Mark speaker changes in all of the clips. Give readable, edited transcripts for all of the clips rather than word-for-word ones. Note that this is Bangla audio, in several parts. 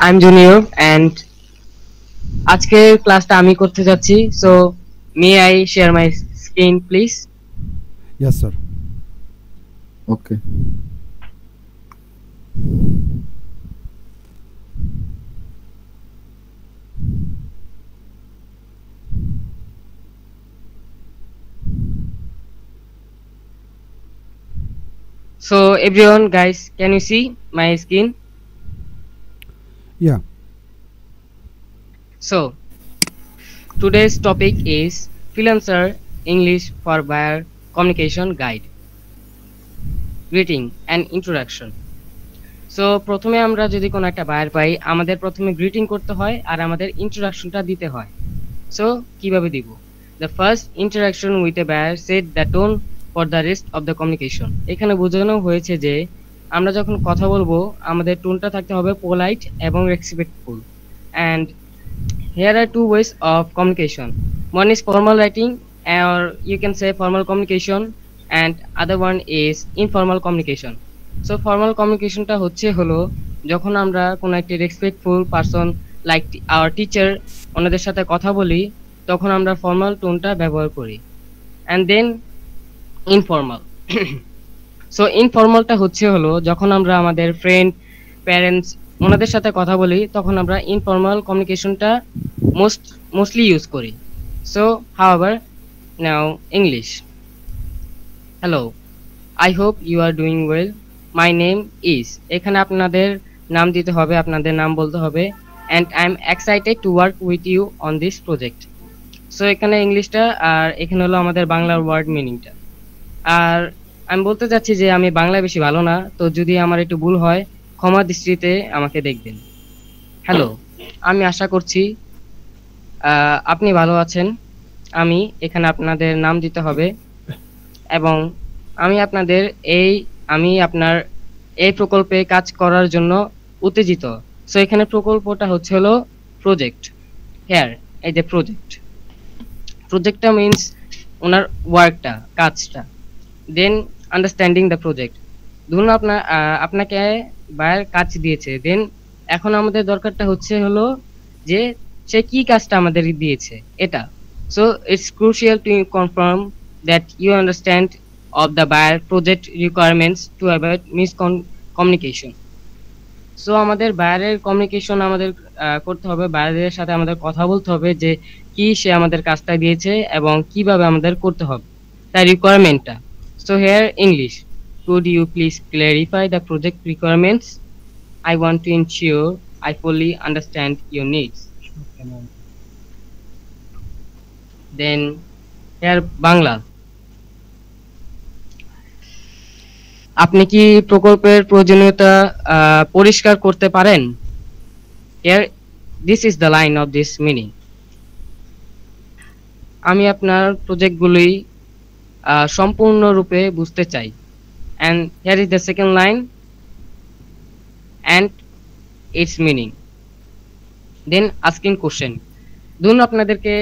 Speaker 1: I'm Junior and আজকের ক্লাসটা আমি করতে যাচ্ছি। So may I share my screen please?
Speaker 2: Yes, sir.
Speaker 3: Okay.
Speaker 1: So everyone guys, can you see my screen?
Speaker 2: Yeah.
Speaker 1: So today's topic is Freelancer English for Buyer Communication Guide. Greeting and introduction. So প্রথমে আমরা যদি কোনো একটা বায়ার পাই আমাদের প্রথমে গ্রিটিং করতে হয় আর আমাদের ইন্ট্রোডাকশনটা দিতে হয়। সো কিভাবে দিব? The first interaction with a buyer set the tone for the rest of the communication. এখানে বোঝানো হয়েছে যে আমরা যখন কথা বলবো আমাদের টোনটা থাকতে হবে পোলাইট এবং respectful. And here are two ways of communication, one is formal writing or you can say formal communication and other one is informal communication. So formal কমিউনিকেশনটা হলো যখন আমরা কোনো একটি respectful person like our teacher ওনাদের সাথে কথা বলি তখন আমরা ফর্মাল টোনটা ব্যবহার করি। And then informal. সো ইনফর্মালটা হলো যখন আমরা আমাদের ফ্রেন্ড প্যারেন্টস ওনাদের সাথে কথা বলি তখন আমরা ইনফর্মাল কমিউনিকেশনটা মোস্টলি ইউজ করি। So however now English. Hello, I hope you are doing well, my name is, এখানে আপনাদের নাম দিতে হবে, আপনাদের নাম বলতে হবে, and I am excited to work with you on this project. So এখানে ইংলিশটা আর এখানে হলো আমাদের বাংলার ওয়ার্ড মিনিংটা। আর আমি বলতে চাচ্ছি যে আমি বাংলা বেশি ভালো না, তো যদি আমার একটু ভুল হয় ক্ষমা দৃষ্টিতে আমাকে দেখবেন। হ্যালো, আমি আশা করছি আপনি ভালো আছেন। এখানে আপনাদের নাম দিতে হবে এবং আমি আপনার এই প্রকল্পে কাজ করার জন্য উত্তেজিত। সো এখানে প্রকল্পটা হলো প্রজেক্ট। হেয়ার এই যে প্রজেক্টটা মিনস ওনার ওয়ার্কটা, কাজটা। দেন আন্ডারস্ট্যান্ডিং দ্য প্রজেক্ট, ধরুন আপনাকে বায়ার কাজ দিয়েছে, দেন এখন আমাদের দরকারটা হলো যে সে কি কাজটা আমাদের দিয়েছে এটা। So it's crucial to confirm that you understand of the buyer project requirements to avoid miscommunication. সো আমাদের বায়ারের কমিউনিকেশন আমাদের করতে হবে, বায়ারের সাথে আমাদের কথা বলতে হবে যে কি সে আমাদের কাজটা দিয়েছে এবং কিভাবে আমাদের করতে হবে তার রিকোয়ারমেন্টটা। So here English, could you please clarify the project requirements? I want to ensure I fully understand your needs. Then here Bangla, আপনি কি প্রকল্পের প্রয়োজনীয়তা পরিষ্কার করতে পারেন? Here this is the line of this meaning. আমি আপনার প্রজেক্টগুলি সম্পূর্ণরূপে বুঝতে চাই। And here is the second line and its meaning. Then asking question, ধরুন আপনাদেরকে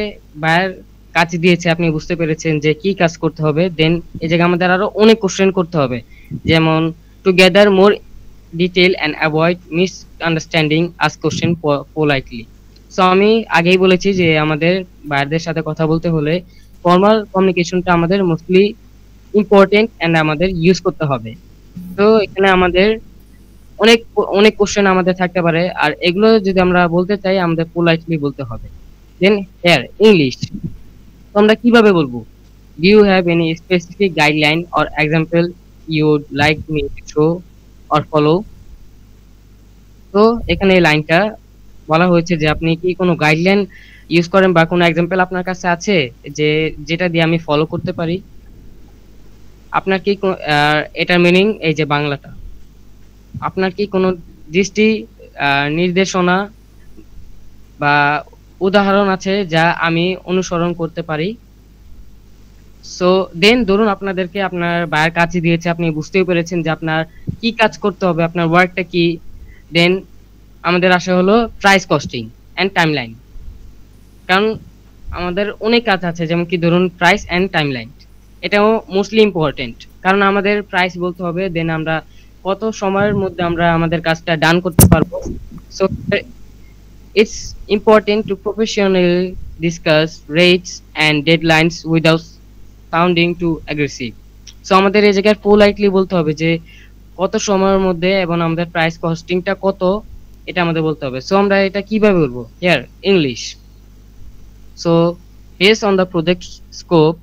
Speaker 1: বায়ার কাজ দিয়েছে, আপনি বুঝতে পেরেছেন যে কি কাজ করতে হবে, দেন এই জায়গায় আমাদের আরো অনেক কোশ্চেন করতে হবে, যেমন two gather more detail and avoid miss understanding ask question politely. So আমি আগেই বলেছি যে আমাদের বায়ারদের সাথে কথা বলতে হলে ফর্মাল কমিউনিকেশনটা আমাদের মোস্টলি ইম্পর্টেন্ট অ্যান্ড আমাদের ইউজ করতে হবে। তো এখানে আমাদের অনেক অনেক কোশ্চেন আমাদের থাকতে পারে, আর এগুলো যদি আমরা বলতে চাই আমাদের পোলাইটলি বলতে হবে। দেন হেয়ার ইংলিশ, তো আমরা কিভাবে বলবো? Do you have any specific guideline or example you would like me to show or follow? তো এখানে এই লাইনটা বলা হয়েছে যে আপনি কি কোনো গাইডলাইন ইউজ করেন বা কোনো এক্সাম্পল আপনার কাছে আছে যে যেটা দিয়ে আমি ফলো করতে পারি? আপনার কি এটার মিনিং এই যে বাংলাটা, আপনার কি কোনো দৃষ্টি নির্দেশনা বা উদাহরণ আছে যা আমি অনুসরণ করতে পারি? সো দেন ধরুন আপনাদেরকে আপনার বায়ার কাজ দিয়েছে, আপনি বুঝতেও পেরেছেন যে আপনার কি কাজ করতে হবে, আপনার ওয়ার্কটা কি। দেন আমাদের আসা হলো প্রাইস কস্টিং এন্ড টাইমলাইন, কারণ আমাদের অনেক কাজ আছে, যেমন কি ধরুন প্রাইস এন্ড টাইমলাইন, এটাও মোস্টলি ইম্পর্টেন্ট, কারণ আমাদের প্রাইস বলতে হবে, দেন আমরা কত সময়ের মধ্যে আমরা আমাদের কাজটা ডান করতে পারবো, So it's important to professionally discuss rates and deadlines without sounding too aggressive. So আমাদের এই জায়গায় পোলাইটলি বলতে হবে যে কত সময়ের মধ্যে এবং আমাদের প্রাইস কস্টিংটা কত, এটা আমাদের বলতে হবে। সো আমরা এটা কিভাবে বলবো? Here English. So based on the project scope,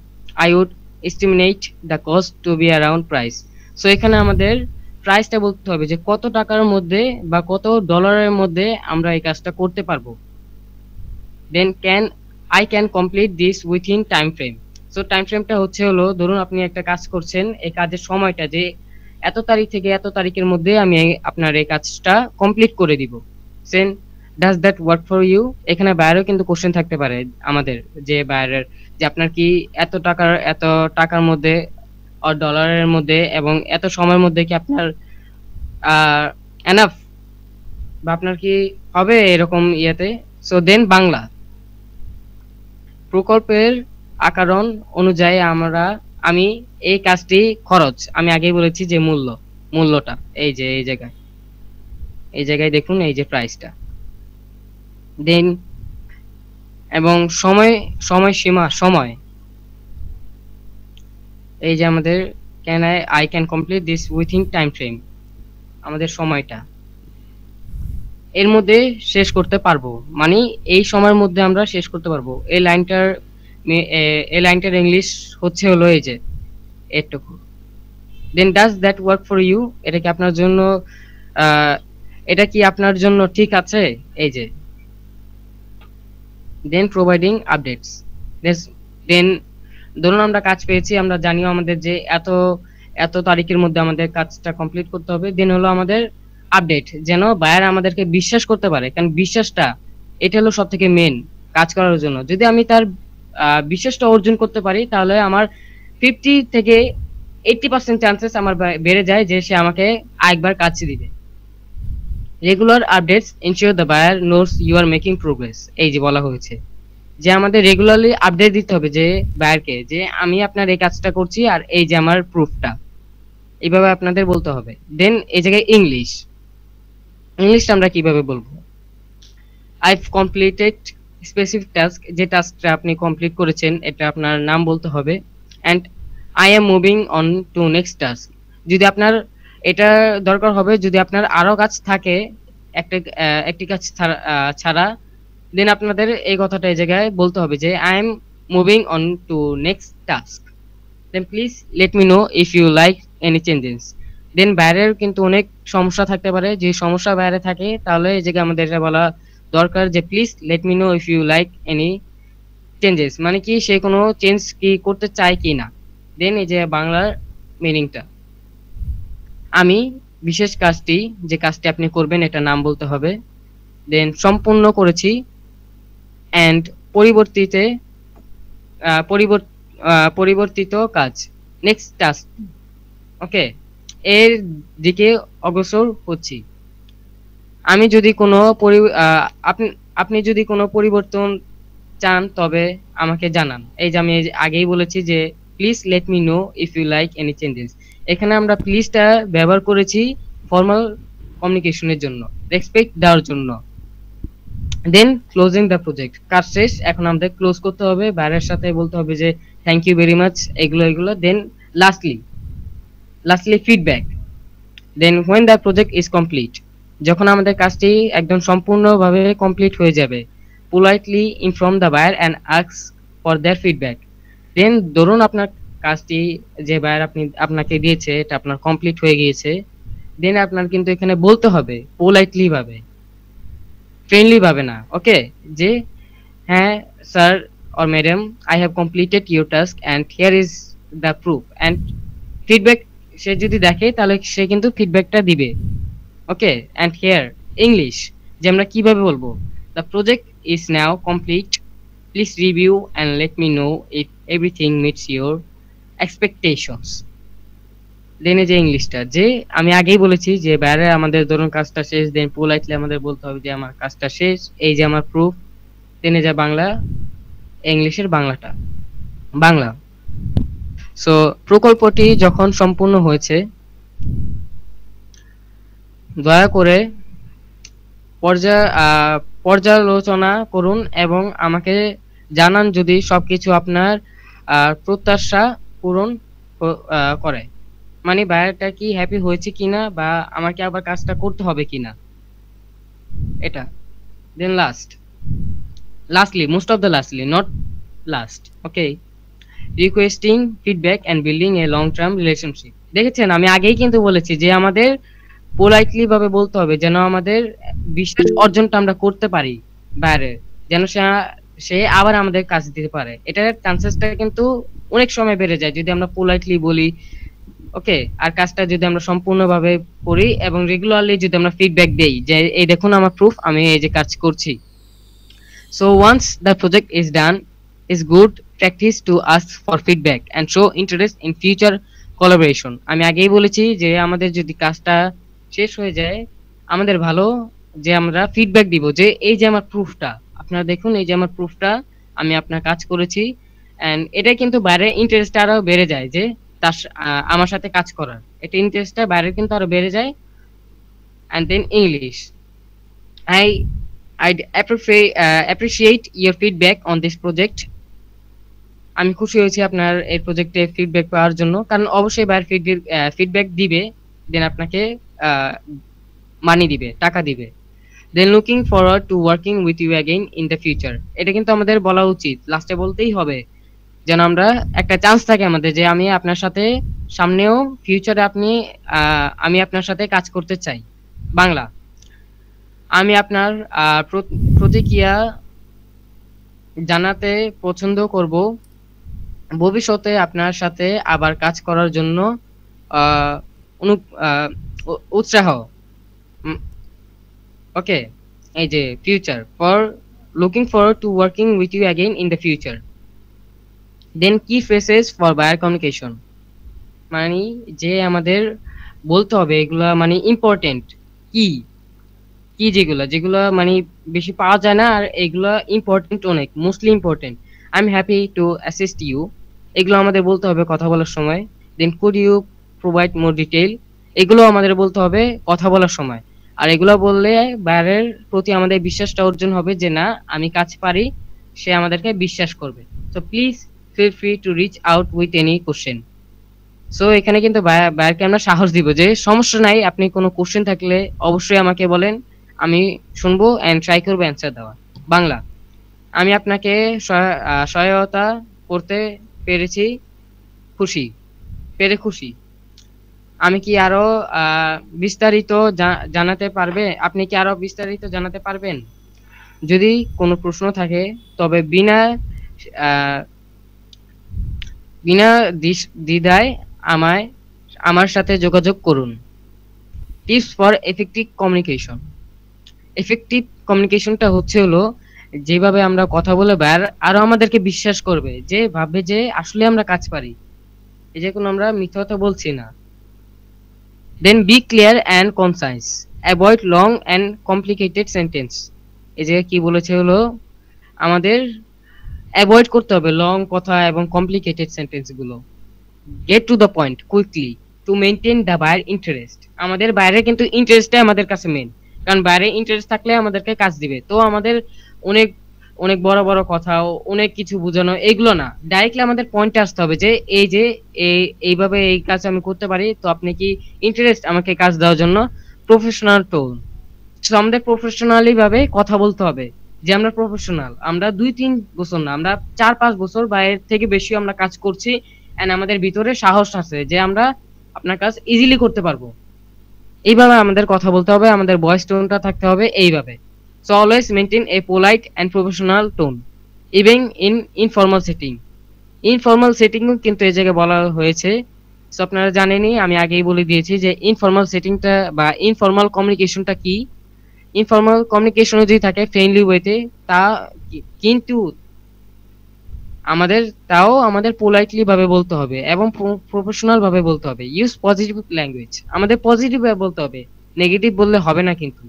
Speaker 1: I would estimate the cost to be around price. So এখানে আমাদের প্রাইসটা বলতে হবে যে কত টাকার মধ্যে বা কত ডলারের মধ্যে আমরা এই কাজটা করতে পারবো। Then I can complete this within time frame. So time ফ্রেমটা হচ্ছে হলো, ধরুন আপনি একটা কাজ করছেন, এই কাজের সময়টা যে এত তারিখ থেকে এত তারিখের মধ্যে আমি আপনার এই কাজটা কমপ্লিট করে দিব। Then does that work for you? এখানে বাইরেও কিন্তু কোশ্চেন থাকতে পারে আমাদের, যে বাইরের যে আপনার কি এত টাকার মধ্যে ডলারের মধ্যে এবং এত সময়ের মধ্যে কি আপনার এনাফ, বা আপনার কি হবে এরকম ইয়েতে। সো দেন বাংলা, প্রকল্পের আকারণ অনুযায়ী আমি এই কাজটি খরচ, আমি আগেই বলেছি যে মূল্যটা এই যে এই জায়গায় দেখুন এই যে প্রাইসটা। দেন এবং সময়সীমা, এই যে আমাদের I can complete this within time frame, আমাদের সময়টা এর মধ্যে শেষ করতে পারবো, মানে এই সময়ের মধ্যে আমরা শেষ করতে পারবো। এই লাইনটার ইংলিশ হচ্ছে হলো এই যে এটুকু। Then does that work for you? এটা কি আপনার জন্য ঠিক আছে? এই যে দেন প্রোভাইডিং আপডেটস। দেন ধরুন আমরা কাজ পেয়েছি, আমরা জানিও আমাদের যে এত তারিখের মধ্যে আমাদের কাজটা কমপ্লিট করতে হবে। দেন হলো আমাদের আপডেট, যেন বায়ার আমাদেরকে বিশ্বাস করতে পারে, কারণ বিশ্বাসটা এটা হলো সব থেকে মেন কাজ করার জন্য। যদি আমি তার বিশ্বাসটা অর্জন করতে পারি, তাহলে আমার 50 থেকে 80% চান্সেস আমার বেড়ে যায় যে সে আমাকে আরেকবার কাজ দিবে। Regular updates ensure the buyer knows you are making progress. এই যে বলা হয়েছে যে আমাদের রেগুলারলি আপডেট দিতে হবে যে বায়ারকে, যে আমি আপনার এই কাজটা করছি আর এই যে আমার প্রুফটা, এইভাবে আপনাদের বলতে হবে। দেন এই জায়গায় ইংলিশটা আমরা কিভাবে বলবো? আইভ কমপ্লিটেড স্পেসিফিক টাস্ক, যে টাস্কটা আপনি কমপ্লিট করেছেন এটা আপনার নাম বলতে হবে। And I am moving on to next task, যদি আপনার এটা দরকার হবে, যদি আপনার আরো কাজ থাকে একটি কাজ ছাড়া, দেন আপনাদের এই কথাটা এই জায়গায় বলতে হবে যে I am moving on to next task, then please let me know if you like any changes. Then বাইরের কিন্তু অনেক সমস্যা থাকতে পারে, যে সমস্যা বাইরে থাকে তাহলে এই জায়গায় আমাদের এটা বলা দরকার যে please let me know if you like any changes, মানে কি সে কোনো চেঞ্জ কি করতে চায় কি না। দেন এই যে বাংলার মিনিংটা, আমি বিশেষ কাজটি, যে কাজটি আপনি করবেন এটা নাম বলতে হবে। দেন সম্পূর্ণ করেছি, অ্যান্ড পরিবর্তিত কাজ, নেক্সট টাস্ক। ওকে, এর দিকে অগ্রসর হচ্ছি। আমি যদি কোনো আপনি যদি কোনো পরিবর্তন চান তবে আমাকে জানান। এই যে আমি আগেই বলেছি যে please let me know if you like any changes. এখানে আমরা প্লিজটা ব্যবহার করেছি ফর্মাল কমিউনিকেশনের জন্য, রেসপেক্ট দেওয়ার জন্য। দেন ক্লোজিং দ্য প্রজেক্ট, কাজ শেষ, এখন আমাদের ক্লোজ করতে হবে, বাইরের সাথে বলতে হবে যে থ্যাংক ইউ ভেরি মাচ, এগুলো। Then lastly feedback. Then when the project is complete, যখন আমাদের কাজটি একদম সম্পূর্ণভাবে কমপ্লিট হয়ে যাবে, politely inform the buyer and ask for their feedback. Then ধরুন আপনার কাজটি যে বায়ার আপনাকে দিয়েছে এটা আপনার কমপ্লিট হয়ে গিয়েছে, দেন আপনার কিন্তু এখানে বলতে হবে পোলাইটলি ভাবে, ফ্রেন্ডলি ভাবে না। ওকে, যে হ্যাঁ sir or madam, I have completed your task and here is the proof and feedback. সে যদি দেখে তাহলে সে কিন্তু ফিডব্যাকটা দিবে। ওকে, অ্যান্ড হিয়ার ইংলিশ, যে আমরা কিভাবে বলবো? The project is now complete, please review and let me know if everything meets your expectations. Then এই যে ইংলিশটা, যে আমি আগেই বলেছি যে বাইরে আমাদের ধরুন কাজটা শেষ, দেন পোলাইটলি আমাদের বলতে হবে যে আমার কাজটা শেষ, এই যে আমার প্রুফ। দেন এই যে বাংলা, ইংলিশের বাংলা। সো প্রকল্পটি যখন সম্পূর্ণ হয়েছে, দয়া করে পর্যা- আহ, পর্যালোচনা করুন এবং আমাকে জানান যদি সবকিছু আপনার প্রত্যাশা পূরণ করে, মানে বায়ারটা কি হ্যাপি হয়েছে কিনা বা আমাকে আবার কাজটা করতে হবে কিনা, এটা। Then lastly, most of the lastly, not last, okay, requesting feedback and building a long term relationship. দেখেছেন, আমি আগেই কিন্তু বলেছি যে আমাদের পোলাইটলি ভাবে বলতে হবে যেন আমাদের বিশ্বাস অর্জনটা আমরা করতে পারি বাইরে, যেন সে আবার আমাদের কাজ দিতে পারে। এটার চান্সেসটা কিন্তু অনেক সময় বেড়ে যায় যদি আমরা পোলাইটলি বলি, ওকে, আর কাজটা যদি আমরা সম্পূর্ণভাবে করি এবং রেগুলারলি যদি আমরা ফিডব্যাক দেই যে এই দেখুন আমার প্রুফ, আমি এই যে কাজ করছি। So once the project is done, it's good practice to ask for feedback and show interest in future collaboration. আমি আগেই বলেছি যে আমাদের যদি কাজটা শেষ হয়ে যায়, আমাদের ভালো যে আমরা ফিডব্যাক দিব যে এই যে আমার প্রুফটা, আপনারা দেখুন এই যে আমার প্রুফটা, আমি আপনার কাজ করেছি। এন্ড এটা কিন্তু বাইরে ইন্টারেস্ট আরো বেড়ে যায় যে আমার সাথে কাজ করার, এটা ইন্টারেস্টটা বাইরে কিন্তু আরো বেড়ে যায়। And then English, I appreciate your feedback on this project. আমি খুশি হয়েছি আপনার এই প্রজেক্টে ফিডব্যাক পাওয়ার জন্য, কারণ অবশ্যই বাইরে ফিডব্যাক দিবে, দেন আপনাকে মানি দিবে, টাকা দিবে। Then looking forward to working with you again in the future. এটা কিন্তু আমাদের বলা উচিত, লাস্টে বলতেই হবে যেন আমরা একটা চান্স থাকে আমাদের যে আমি আপনার সাথে সামনেও ফিউচারে আমি আপনার সাথে কাজ করতে চাই। বাংলা, আমি আপনার প্রতিক্রিয়া জানাতে পছন্দ করব, ভবিষ্যতে আপনার সাথে আবার কাজ করার জন্য আহ, উৎসাহ। ওকে, এই যে future, for looking forward to working with you again in the future. Then কি ফ্রেজেস ফর বায়ার কমিউনিকেশন, মানে যে আমাদের বলতে হবে এগুলা মানে ইম্পর্টেন্ট কি কি যেগুলা যেগুলা মানে বেশি পাওয়া যায় না, আর এগুলা ইম্পর্টেন্ট, অনেক mostly important. I am happy to assist you, এগুলো আমাদের বলতে হবে কথা বলার সময়। Then could you provide more detail, এগুলো আমাদের বলতে হবে কথা বলার সময়। আর এগুলো বললে বাইরের প্রতি আমাদের বিশ্বাসটা অর্জন হবে যে না আমি কাজ পারি, সে আমাদেরকে বিশ্বাস করবে। So please feel free to reach out with any question. So এখানে কিন্তু বাইরকে আমরা সাহস দিব যে সমস্যা নাই, আপনি কোনো কোশ্চেন থাকলে অবশ্যই আমাকে বলেন, আমি শুনবো এন্ড ট্রাই করবো অ্যান্সার দেওয়া। বাংলা, আমি আপনাকে সহায়তা করতে পেরেছি, খুশি। আমি কি আরো বিস্তারিত জানাতে পারবে, আপনি কি আরো বিস্তারিত জানাতে পারবেন? যদি কোনো প্রশ্ন থাকে তবে আহ, বিনা দ্বিধায় আমার সাথে যোগাযোগ করুন। Tips for effective communication. Effective কমিউনিকেশনটা হলো যেভাবে আমরা কথা বলে আরো আমাদেরকে বিশ্বাস করবে, যে ভাববে যে আসলে আমরা কাজ পারি, এই যে কোনো আমরা মিথ্যা কথা বলছি না। Then be clear and concise, avoid long and complicated sentence. এই যে কি বলেছে হলো আমাদের অ্যাভয়েড করতে হবে লং কথা এবং কমপ্লিকেটেড সেন্টেন্স গুলো। Get to the point quickly to maintain the buyer interest. আমাদের বাইরে কিন্তু ইন্টারেস্টটাই আমাদের কাছে মেইন, কারণ বাইরে ইন্টারেস্ট থাকলে আমাদেরকে কাজ দিবে। তো আমাদের অনেক অনেক বড় বড় কথা, অনেক কিছু বোঝানো, এগুলো না, ডাইরেক্টলি আমাদের পয়েন্টে আসতে হবে যে এই যে এইভাবে এই কাজ আমি করতে পারি, তো আপনি কি ইন্টারেস্ট আমাকে কাজ দেওয়ার জন্য। প্রফেশনাল টোন, আমাদের প্রফেশনালি ভাবে কথা বলতে হবে যে আমরা প্রফেশনাল, আমরা 2-3 বছর না, আমরা 4-5 বছর বা এর থেকে বেশি আমরা কাজ করছি, এন্ড আমাদের ভিতরে সাহস আছে যে আমরা আপনার কাজ ইজিলি করতে পারবো। এইভাবে আমাদের কথা বলতে হবে, আমাদের ভয়েস টোনটা থাকতে হবে এইভাবে। So always maintain a polite and professional tone even in informal setting. Informal setting কিন্তু এই জায়গায় বলা হয়েছে, সো আপনারা জানেনই, আমি আগেই বলে দিয়েছি যে ইনফর্মাল সেটিংটা বা ইনফর্মাল কমিউনিকেশনটা কি। ইনফর্মাল কমিউনিকেশন যদি থাকে ফ্রেন্ডলি ওয়েতে, তা কিন্তু আমাদের পোলাইটলি ভাবে বলতে হবে এবং প্রফেশনাল ভাবে বলতে হবে। ইউজ পজিটিভ ল্যাঙ্গুয়েজ, আমাদের পজিটিভ ভাবে বলতে হবে, নেগেটিভ বললে হবে না কিন্তু।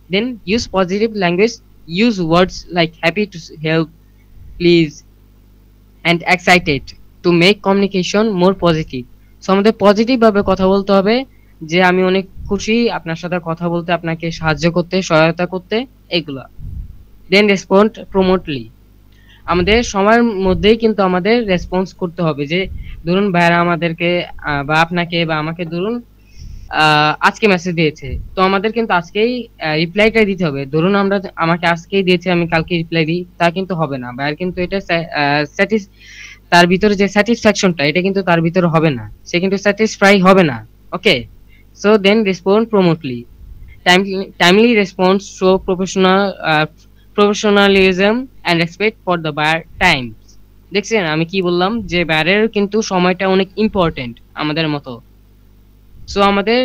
Speaker 1: Then use positive language, use words like happy to help, please and excited to make communication more positive. So আমাদের পজিটিভ ভাবে কথা বলতে হবে যে আমি অনেক খুশি আপনার সাথে কথা বলতে, আপনাকে সাহায্য করতে, সহায়তা করতে, এগুলা। দেন রেসপন্ড প্রমোটলি, আমাদের সময়ের মধ্যেই কিন্তু আমাদের রেসপন্স করতে হবে। যে ধরুন ভাইরা আমাদেরকে বা আপনাকে বা আমাকে ধরুন আজকে মেসেজ দিয়েছে, তো আমাদের কিন্তু আজকেই রিপ্লাইটা দিতে হবে। ধরুন আমরা আমাকে আজকেই দিয়েছে, আমি কালকে রিপ্লাই দিই, তা কিন্তু হবে না। ভাইয়ার কিন্তু এটা তার ভিতরে যে স্যাটিসফ্যাকশনটা, এটা কিন্তু তার ভিতরে হবে না, সে কিন্তু স্যাটিসফাই হবে না। Okay, so then respond promptly, timely response show professionalism and respect for the buyer time। দেখছেন আমি কি বললাম, যে বায়ারের কিন্তু সময়টা অনেক ইম্পর্টেন্ট আমাদের মতো। সো আমাদের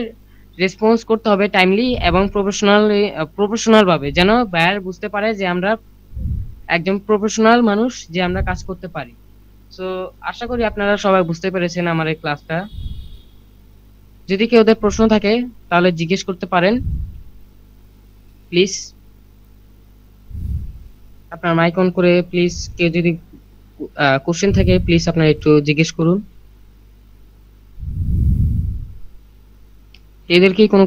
Speaker 1: রেসপন্স করতে হবে টাইমলি এবং প্রফেশনাল ভাবে, যেন বায়ার বুঝতে পারে যে আমরা একজন প্রফেশনাল মানুষ, যে আমরা কাজ করতে পারি। সো আশা করি আপনারা সবাই বুঝতে পেরেছেন আমার এই ক্লাসটা। যদি কেউ ওদের প্রশ্ন থাকে তাহলে জিজ্ঞেস করতে পারেন প্লিজ। আপনার মাইক অন করে প্লিজ, কেউ যদি কোশ্চেন থাকে প্লিজ আপনারা একটু জিজ্ঞেস করুন। এদের কি কোনো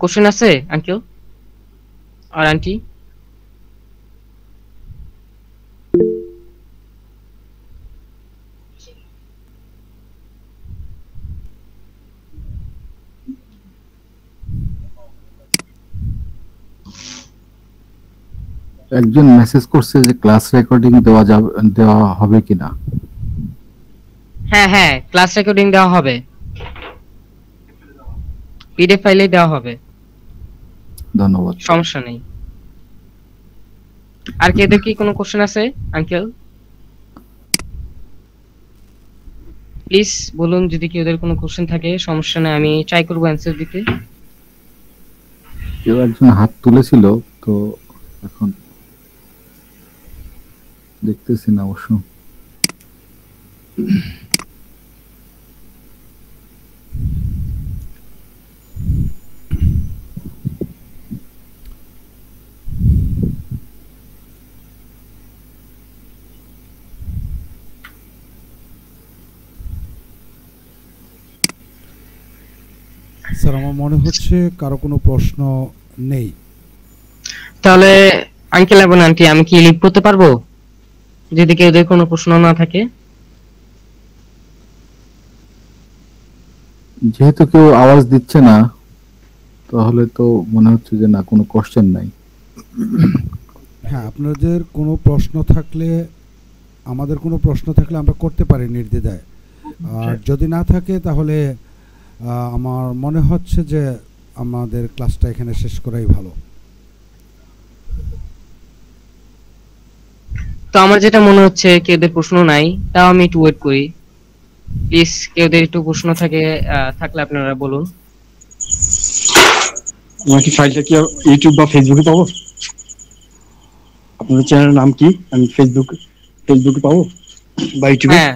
Speaker 1: কোশ্চেন আছে আঙ্কেল আর আন্টি?
Speaker 3: একজন মেসেজ করছে যে ক্লাস রেকর্ডিং দেওয়া হবে কিনা।
Speaker 1: হ্যাঁ হ্যাঁ, ক্লাস রেকর্ডিং দেওয়া হবে, পিডিএফ ফাইলে দেওয়া হবে,
Speaker 3: ধন্যবাদ।
Speaker 1: সমস্যা নেই। আর কি এদের কি কোনো কোশ্চেন আছে আঙ্কেল? প্লিজ বলুন যদি কি ওদের কোনো কোশ্চেন থাকে, সমস্যা নেই, আমি ট্রাই করবো অ্যানসার দিতে।
Speaker 3: কেউ একজন হাত তুলেছিল, তো এখন দেখতেছি না অবশ্য।
Speaker 2: স্যার আমার মনে হচ্ছে কারো কোনো প্রশ্ন নেই।
Speaker 1: তাহলে আঙ্কেল এবং আন্টি আমি কি লিভ করতে পারবো যদি কেউ ওদের কোনো প্রশ্ন না থাকে?
Speaker 3: যেহেতু কেউ আওয়াজ দিচ্ছে না, তাহলে তো মনে হচ্ছে যে না, কোনো কোশ্চেন নাই।
Speaker 2: হ্যাঁ, আপনাদের কোনো প্রশ্ন থাকলে, আমাদের কোনো প্রশ্ন থাকলে আমরা করতে পারি নির্দ্বিধায়। আর যদি না থাকে তাহলে আমার মনে হচ্ছে যে আমাদের ক্লাসটা এখানে শেষ করাই ভালো।
Speaker 1: তো আমার যেটা মনে হচ্ছে কেউ ওদের প্রশ্ন নাই, তাও আমি একটু ওয়েট করি। প্লিজ কেউ ওদের একটু প্রশ্ন থাকলে আপনারা বলুন।
Speaker 4: আমার কি ফাইলটা কি ইউটিউব বা ফেসবুকে পাবো? আপনাদের চ্যানেলের নাম কি? আমি ফেসবুকে পাবো বা ইউটিউবে?
Speaker 1: হ্যাঁ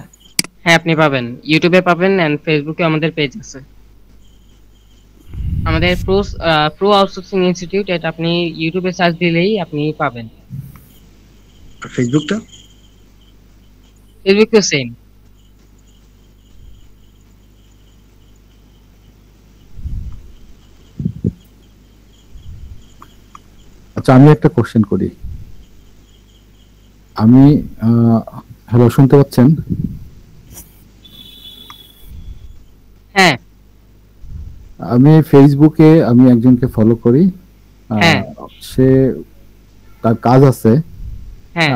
Speaker 1: হ্যাঁ, আপনি পাবেন, ইউটিউবে পাবেন এন্ড ফেসবুকে আমাদের পেজ আছে, আমাদের প্রো আউটসোর্সিং ইনস্টিটিউট, এটা আপনি ইউটিউবে সার্চ দিলেই আপনি পাবেন।
Speaker 4: ফেসবুকটা?
Speaker 1: ফেসবুকেও সেম।
Speaker 3: আচ্ছা, আমি একটা কোশ্চেন করি। আমি হ্যালো, শুনতে পাচ্ছেন?
Speaker 1: হ্যাঁ
Speaker 3: আমি ফেসবুকে আমি একজনকে ফলো করি।
Speaker 1: হ্যাঁ
Speaker 3: সে, তার কাজ আছে,
Speaker 1: হ্যাঁ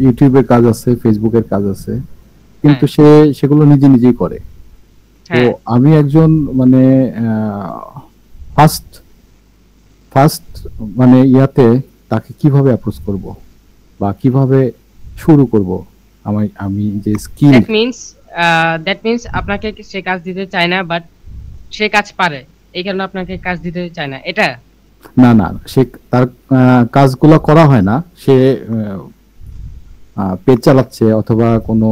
Speaker 3: ইউটিউবের কাজ আছে, ফেসবুকের কাজ আছে, কিন্তু সে সেগুলো নিজেই করে। তো
Speaker 1: হ্যাঁ
Speaker 3: আমি একজন মানে ফার্স্ট ফার্স্ট মানে ইয়াতে তাকে কিভাবে অ্যাপ্রোচ করব বা কিভাবে শুরু করব, আমি যে স্কিল।
Speaker 1: দ্যাট মিন্স আপনাকে সে কাজ দিতে চায় না, বাট সে কাজ পারে, এই কারণে আপনাকে কাজ দিতে চায় না, এটা?
Speaker 3: না না, সে তার কাজগুলো করা হয় না, সে পেজ চালাচ্ছে অথবা কোনো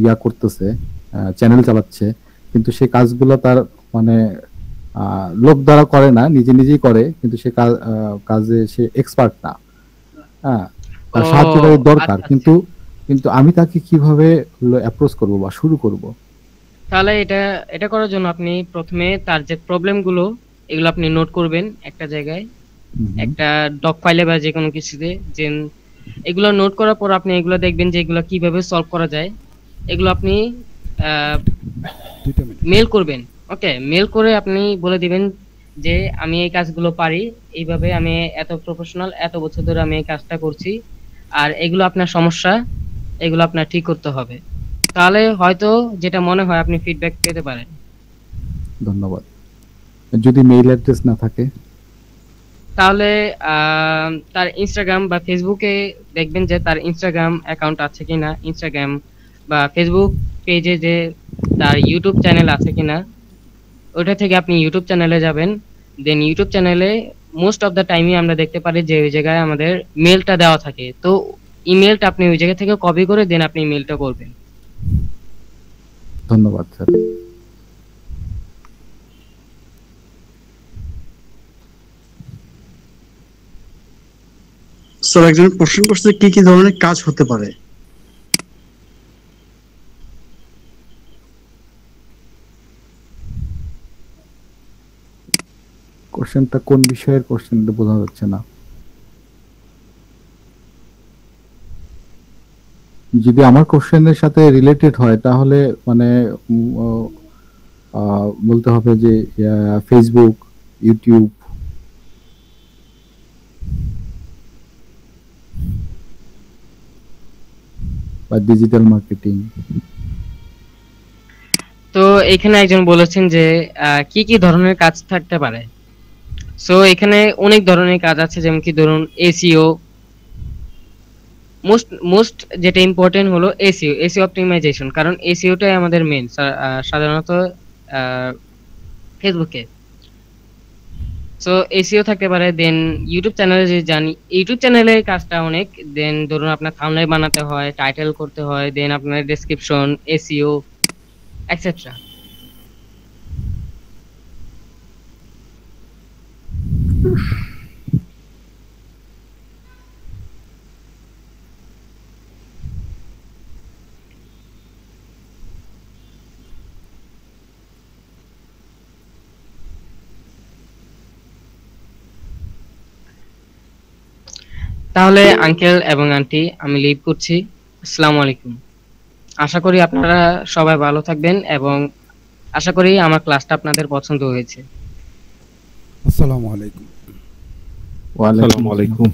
Speaker 3: ইয়া করতেছে, চ্যানেল চালাচ্ছে, কিন্তু সে কাজগুলো তার মানে লোক দ্বারা করে না, নিজেই করে, কিন্তু সে কাজে সে এক্সপার্ট না। হ্যাঁ, তার সাহায্যকারীর দরকার,
Speaker 1: আচ্ছা,
Speaker 3: কিন্তু কিন্তু আমি তাকে কিভাবে অ্যাপ্রোচ করব বা শুরু করব?
Speaker 1: তাহলে এটা করার জন্য আপনি প্রথমে তার যে প্রবলেম গুলো এগুলো আপনি নোট করবেন একটা জায়গায়, একটা ডক ফাইলে বা যে কোনো কিছুতে। যে এগুলো নোট করার পর আপনি এগুলো দেখবেন যে এগুলো কিভাবে সলভ করা যায়। এগুলো আপনি
Speaker 2: 2 মিনিট।
Speaker 1: মেল করবেন। ওকে, মেল করে আপনি বলে দিবেন যে আমি এই কাজগুলো পারি, এইভাবে আমি এত প্রফেশনাল, এত বছর ধরে আমি এই কাজটা করছি, আর এগুলো আপনার সমস্যা, এগুলো আপনার ঠিক করতে হবে। তাহলে হয়তো যেটা মনে হয় আপনি ফিডব্যাক পেতে পারেন।
Speaker 3: ধন্যবাদ। যদি মেইল অ্যাড্রেস না থাকে?
Speaker 1: তাহলে তার ইনস্টাগ্রাম বা ফেসবুকে দেখবেন যে তার ইনস্টাগ্রাম অ্যাকাউন্ট আছে কিনা, ইনস্টাগ্রাম বা ফেসবুক পেজে যে তার ইউটিউব চ্যানেল আছে কিনা, ওইটা থেকে আপনি ইউটিউব চ্যানেলে যাবেন। দেন ইউটিউব চ্যানেলে মোস্ট অফ দ্য টাইমই আমরা দেখতে পারি যে ওই জায়গায় আমাদের মেলটা দেওয়া থাকে। তো ইমেলটা আপনি ওই জায়গা থেকে কপি করে দেন আপনি মেলটা করবেন।
Speaker 3: ধন্যবাদ স্যার।
Speaker 4: স্যার একজন প্রশ্ন করছে কি কি ধরনের কাজ হতে পারে?
Speaker 3: কোশ্চেনটা কোন বিষয়ের কোশ্চেনটা বোঝা যাচ্ছে না। যদি আমার কোশ্চেনের সাথে রিলেটেড হয় তাহলে মানে বলতে হবে যে ফেসবুক, ইউটিউব, বা ডিজিটাল মার্কেটিং।
Speaker 1: তো এখানে একজন বলেছেন যে কি কি ধরনের কাজ থাকতে পারে। সো এখানে অনেক ধরনের কাজ আছে, যেমন কি ধরুন এসইও। মোস্ট মোস্ট যেটা ইম্পর্টেন্ট হলো এসইও, এসইও অপটিমাইজেশন, কারণ এসইওটাই আমাদের মেন সাধারণত ফেসবুকে। সো এসইও থাকতে পারে। দেন ইউটিউব চ্যানেলে যে জানি, ইউটিউব চ্যানেলে কাজটা অনেক। দেন ধরুন আপনার থাম্বনেল বানাতে হয়, টাইটেল করতে হয়, দেন আপনার ডেসক্রিপশন, এসইও এটসেট্রা। তাহলে আঙ্কেল এবং আন্টি, আমি লিভ করছি। আসসালামু আলাইকুম। আশা করি আপনারা সবাই ভালো থাকবেন এবং আশা করি আমার ক্লাসটা আপনাদের পছন্দ হয়েছে।
Speaker 2: আসসালামু আলাইকুম।
Speaker 3: ওয়ালাইকুম
Speaker 5: আসসালামু আলাইকুম।